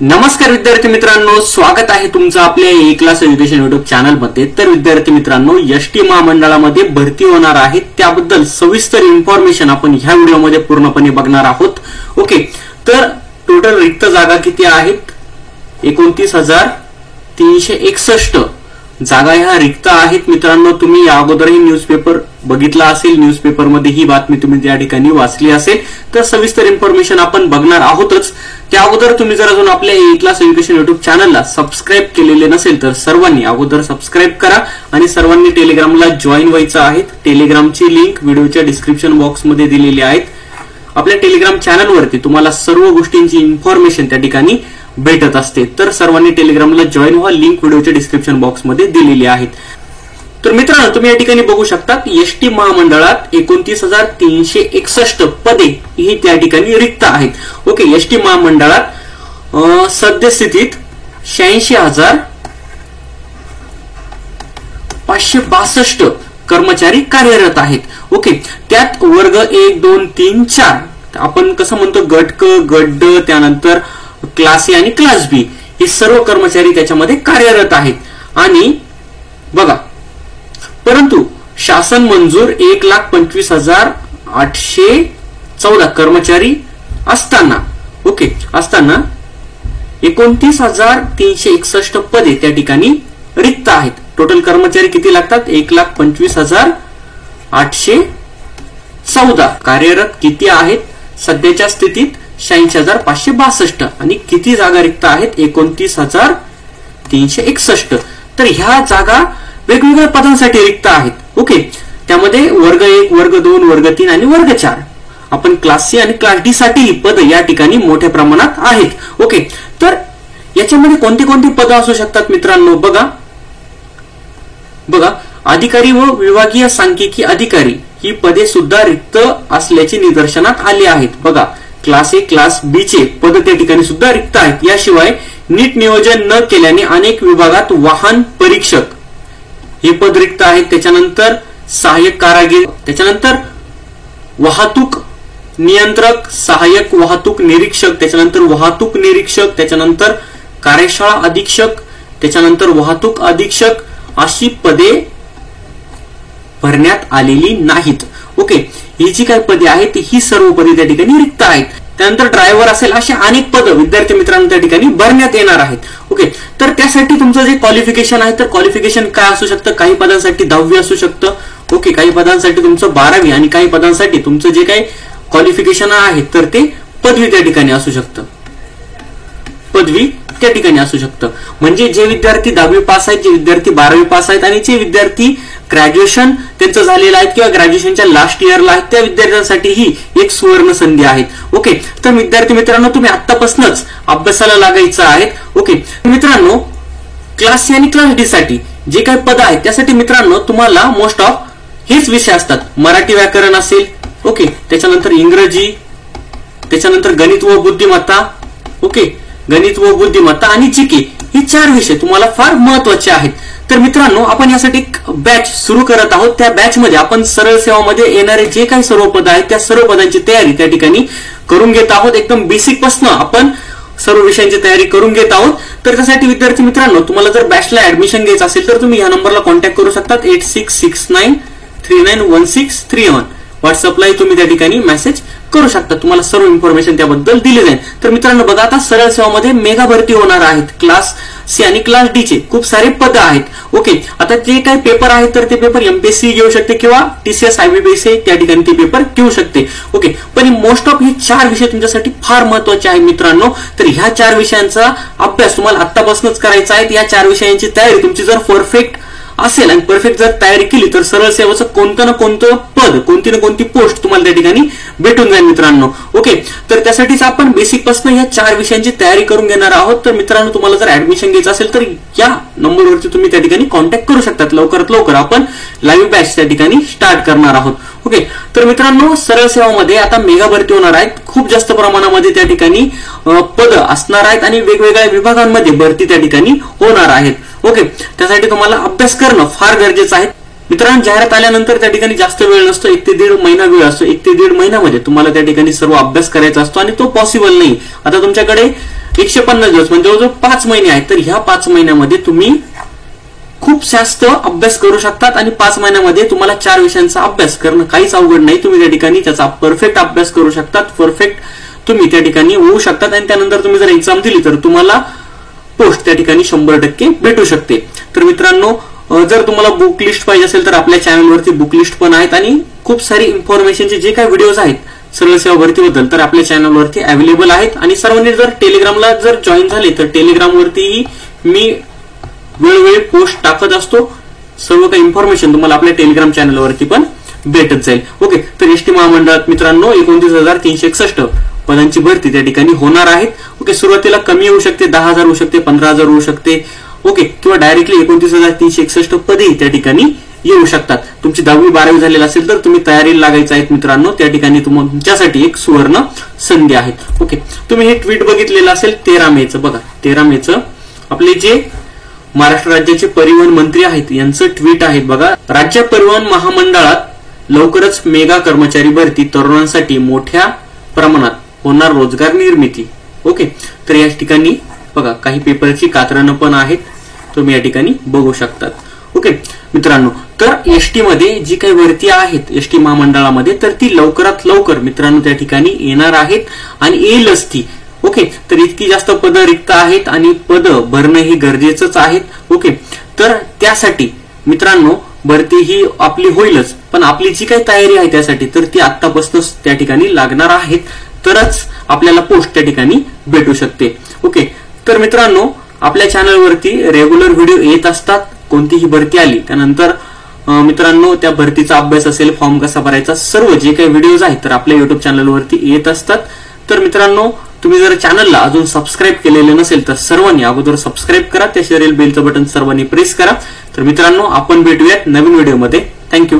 नमस्कार विद्यार्थी मित्रांनो, स्वागत आहे तुमचं आपल्या ए क्लास एज्युकेशन युट्यूब चॅनल मध्ये। तर विद्यार्थी मित्रांनो, एसटी महामंडळामध्ये भरती होणार आहे त्याबद्दल सविस्तर इन्फॉर्मेशन आपण ह्या व्हिडिओमध्ये पूर्णपणे बघणार आहोत। ओके, तर टोटल रिक्त जागा किती आहेत? 29,361 जागा ह्या रिक्त आहेत। मित्रांनो, तुम्ही या अगोदरही न्यूजपेपर बघितला असेल, न्यूजपेपरमध्ये ही बातमी तुम्ही त्या ठिकाणी वाचली असेल। तर सविस्तर इन्फॉर्मेशन आपण बघणार आहोतच। त्या अगोदर तुम्ही जर अजून आपल्या ए क्लास एज्युकेशन युट्यूब चॅनलला सबस्क्राईब केलेले नसेल तर सर्वांनी अगोदर सबस्क्राईब करा आणि सर्वांनी टेलिग्रामला जॉईन व्हायचं आहे। टेलिग्रामची लिंक व्हिडिओच्या डिस्क्रिप्शन बॉक्समध्ये दिलेली आहे। आपल्या टेलिग्राम चॅनलवरती तुम्हाला सर्व गोष्टींची इन्फॉर्मेशन त्या ठिकाणी भेटत असते। तर सर्वांनी टेलिग्रामला जॉईन व्हा, लिंक व्हिडिओच्या डिस्क्रिप्शन बॉक्समध्ये दिलेली आहे। तर मित्रांनो, तुम्ही या ठिकाणी बघू शकता एसटी महामंडळात 29,361 पदे ही त्या ठिकाणी रिक्त आहेत। ओके, एसटी महामंडळात सद्यस्थितीत 86,562 कर्मचारी कार्यरत आहेत। ओके, त्यात वर्ग 1, 2, 3, 4 आपण कसं म्हणतो गट क, गट ड, त्यानंतर क्लास ए आणि क्लास बी हे सर्व कर्मचारी त्याच्यामध्ये कार्यरत आहेत। आणि बघा, परंतु शासन मंजूर 1,25,814 कर्मचारी असताना 29,361 पदे त्या ठिकाणी रिक्त आहेत। टोटल कर्मचारी किती लागतात? 1,25,814 कार्यरत किती आहेत सध्याच्या स्थितीत? 86,562 आणि किती जागा रिक्त आहेत? 29,361। तर ह्या जागा वेगवेगळ्या पदांसाठी रिक्त आहेत। ओके, त्यामध्ये वर्ग 1, वर्ग 2, वर्ग 3 आणि वर्ग 4 आपण क्लास सी आणि क्लास डी साठी पद या ठिकाणी मोठ्या प्रमाणात आहेत। ओके, तर याच्यामध्ये कोणती कोणती पदं असू शकतात मित्रांनो? बघा, अधिकारी व विभागीय सांख्यिकी अधिकारी ही पदे सुद्धा रिक्त असल्याचे निदर्शनात आले आहेत। बघा, क्लास ए, क्लास बी चे पद त्या ठिकाणी सुद्धा रिक्त आहेत। याशिवाय नीट नियोजन न केल्याने अनेक विभागात वाहन परीक्षक हे पद रिक्त आहेत। त्याच्यानंतर सहाय्यक कारागीर, त्याच्यानंतर वाहतूक नियंत्रक, सहाय्यक वाहतूक निरीक्षक, त्याच्यानंतर वाहतूक निरीक्षक, त्याच्यानंतर कार्यशाळा अधीक्षक, त्याच्यानंतर वाहतूक अधीक्षक अशी पदे भरण्यात आलेली नाहीत। ओके, ही जी काही पदे आहेत ही सर्व पदे त्या ठिकाणी रिक्त आहेत। त्यानंतर ड्रायव्हर असेल, असे अनेक पद विद्यार्थी मित्रांनो त्या ठिकाणी भरण्यात येणार आहेत। ओके, तर त्यासाठी तुमचं जे क्वालिफिकेशन आहे तर क्वालिफिकेशन काय असू शकतं? काही पदांसाठी 10वी असू शकतं। ओके, काही पदांसाठी तुमचं 12वी आणि काही पदांसाठी तुमचं जे काही क्वालिफिकेशन आहे तर ते पदवी त्या ठिकाणी असू शकतं। पदवी त्या ठिकाणी असू शकतं म्हणजे जे विद्यार्थी 10वी पास आहेत, जे विद्यार्थी 12वी पास आहेत आणि जे विद्यार्थी ग्रॅज्युएशन त्यांचं झालेलं आहे किंवा ग्रॅज्युएशनच्या लास्ट इयरला आहेत त्या विद्यार्थ्यांसाठी ही एक सुवर्ण संधी आहे। ओके, तर विद्यार्थी मित्रांनो, तुम्ही आतापासूनच अभ्यासाला लागायचं आहे। ओके मित्रांनो, क्लास सी आणि क्लास डी साठी जे काही पद आहेत त्यासाठी मित्रांनो तुम्हाला मोस्ट ऑफ हेच विषय असतात। मराठी व्याकरण असेल, ओके, त्याच्यानंतर इंग्रजी, त्याच्यानंतर गणित व बुद्धिमत्ता, ओके, गणित व बुद्धिमत्ता आणि जीके हे 4 विषय तुम्हाला फार महत्वाचे आहेत। तर मित्रांनो, आपण यासाठी एक बॅच सुरू करत आहोत। त्या बॅच मध्ये आपण सरळ सेवामध्ये येणारे जे काही सर्व पद आहेत त्या सर्व पदांची तयारी त्या ठिकाणी करून घेत आहोत। एकदम बेसिक पासून आपण सर्व विषयांची तयारी करून घेत आहोत। तर त्यासाठी विद्यार्थी मित्रांनो, तुम्हाला जर बॅचला ऍडमिशन घ्यायचं असेल तर तुम्ही या नंबरला कॉन्टॅक्ट करू शकता। 8669391631 व्हॉट्सअपला तुम्ही त्या ठिकाणी मेसेज करू शकता। तुम्हाला सर्व इन्फॉर्मेशन त्याबद्दल दिली जाईल। तर मित्रांनो बघा, आता सरळ सेवामध्ये मेगा भरती होणार आहेत। क्लास सी आणि क्लास डी चे खूप सारे पद आहेत। ओके, आता जे काही पेपर आहेत तर ते पेपर एमपीएससी घेऊ शकते किंवा टीसीएस आयबीपीएससी त्या ठिकाणी ते पेपर घेऊ शकते। ओके, पण मोस्ट ऑफ हे 4 विषय तुमच्यासाठी फार महत्वाचे आहेत मित्रांनो। तर ह्या 4 विषयांचा अभ्यास तुम्हाला आतापासूनच करायचा आहे। या 4 विषयांची तयारी तुमची जर परफेक्ट असेल आणि परफेक्ट जर तयारी केली तर सरळ सेवाचं कोणतं ना कोणतं पद, कोणती ना कोणती पोस्ट तुम्हाला त्या ठिकाणी भेटून जाईल मित्रांनो। ओके, तर त्यासाठीच आपण बेसिक पासून या 4 विषयांची तयारी करून घेणार आहोत। तर मित्रांनो, तुम्हाला जर ऍडमिशन घ्यायचं असेल तर या नंबरवरती तुम्ही त्या ठिकाणी कॉन्टॅक्ट करू शकतात। लवकरात लवकर आपण लाईव्ह बॅच त्या ठिकाणी स्टार्ट करणार आहोत। ओके, तर मित्रांनो, सरळ सेवामध्ये आता मेगा भरती होणार आहेत। खूप जास्त प्रमाणामध्ये त्या ठिकाणी पद असणार आहेत आणि वेगवेगळ्या विभागांमध्ये भरती त्या ठिकाणी होणार आहेत। ओके, त्यासाठी तुम्हाला अभ्यास करणं फार गरजेचं आहे। मित्रांनो, जाहिरात आल्यानंतर त्या ठिकाणी जास्त वेळ नसतो, 1 ते 1.5 महिना वेळ असतो। 1 ते 1.5 महिन्यामध्ये तुम्हाला त्या ठिकाणी सर्व अभ्यास करायचा असतो आणि तो पॉसिबल नाही। आता तुमच्याकडे 150 दिवस म्हणजे जवळजवळ 5 महिने आहेत. तर ह्या 5 महिन्यामध्ये तुम्ही खूप जास्त अभ्यास करू शकतात आणि 5 महिन्यामध्ये तुम्हाला 4 विषयांचा अभ्यास करणं काहीच अवघड नाही. तुम्ही त्या ठिकाणी त्याचा परफेक्ट अभ्यास करू शकतात, परफेक्ट तुम्ही त्या ठिकाणी होऊ शकतात आणि त्यानंतर तुम्ही जर एक्झाम दिली तर तुम्हाला पोस्ट त्या ठिकाणी 100% भेटू शकते. तर मित्रांनो, जर तुम्हाला बुक लिस्ट पाहिजे असेल तर आपल्या चॅनलवरती बुक लिस्ट पण आहेत आणि खूप सारी इन्फॉर्मेशनचे जे काही व्हिडिओज आहेत सरळ सेवा भरतीबद्दल तर आपल्या चॅनलवरती अवेलेबल आहेत. आणि सर्वांनी जर टेलिग्रामला जर जॉईन झाले तर टेलिग्रामवरतीही मी वेळोवेळी पोस्ट टाकत असतो. सर्व काही इन्फॉर्मेशन तुम्हाला आपल्या टेलिग्राम चॅनलवरती पण भेटत जाईल. ओके, तर एसटी महामंडळात मित्रांनो 29,361 पदांची भरती त्या ठिकाणी होणार आहेत. ओके, सुरुवातीला कमी होऊ शकते, 10,000 होऊ शकते, 15,000 होऊ शकते. ओके, किंवा डायरेक्टली 29,361 पदही त्या ठिकाणी येऊ शकतात. तुमची 10वी 12वी झालेली असेल तर तुम्ही तयारीला लागायचं आहेत मित्रांनो. त्या ठिकाणी तुमच्यासाठी एक सुवर्ण संधी आहे. ओके, तुम्ही हे ट्विट बघितलेलं असेल 13 मेचं. बघा 13 मेचं आपले जे महाराष्ट्र राज्याचे परिवहन मंत्री आहेत यांचं ट्विट आहे. बघा, राज्य परिवहन महामंडळात लवकरच मेगा कर्मचारी भरती, तरुणांसाठी मोठ्या प्रमाणात होणार रोजगार निर्मिती. ओके, तर या ठिकाणी बघा काही पेपरची कात्रणं पण आहेत, तुम्ही या ठिकाणी बघू शकतात. ओके मित्रांनो, तर एसटी मध्ये जी काही भरती आहेत एसटी महामंडळामध्ये तर ती लवकरात लवकर मित्रांनो त्या ठिकाणी येणार आहेत आणि येईलच ती. ओके, तर इतकी जास्त पदं रिक्त आहेत आणि पदं भरणं हे गरजेचंच आहे. ओके, तर त्यासाठी मित्रांनो भरती ही आपली होईलच, पण आपली जी काही तयारी आहे त्यासाठी तर ती आतापासूनच त्या ठिकाणी लागणार आहेत, तरच आपल्याला पोस्ट त्या ठिकाणी भेटू शकते. ओके, तर मित्रांनो आपल्या चॅनलवरती रेग्युलर व्हिडिओ येत असतात. कोणतीही भरती आली त्यानंतर मित्रांनो त्या भरतीचा अभ्यास असेल, फॉर्म कसा भरायचा, सर्व जे काही व्हिडिओज आहेत तर आपल्या युट्यूब चॅनलवरती येत असतात. तर मित्रांनो, तुम्ही जर चॅनलला अजून सबस्क्राईब केलेले नसेल तर सर्वांनी अगोदर सबस्क्राईब करा, त्या शेअर बेलचं बटन सर्वांनी प्रेस करा. तर मित्रांनो, आपण भेटूयात नवीन व्हिडिओमध्ये. थँक्यू.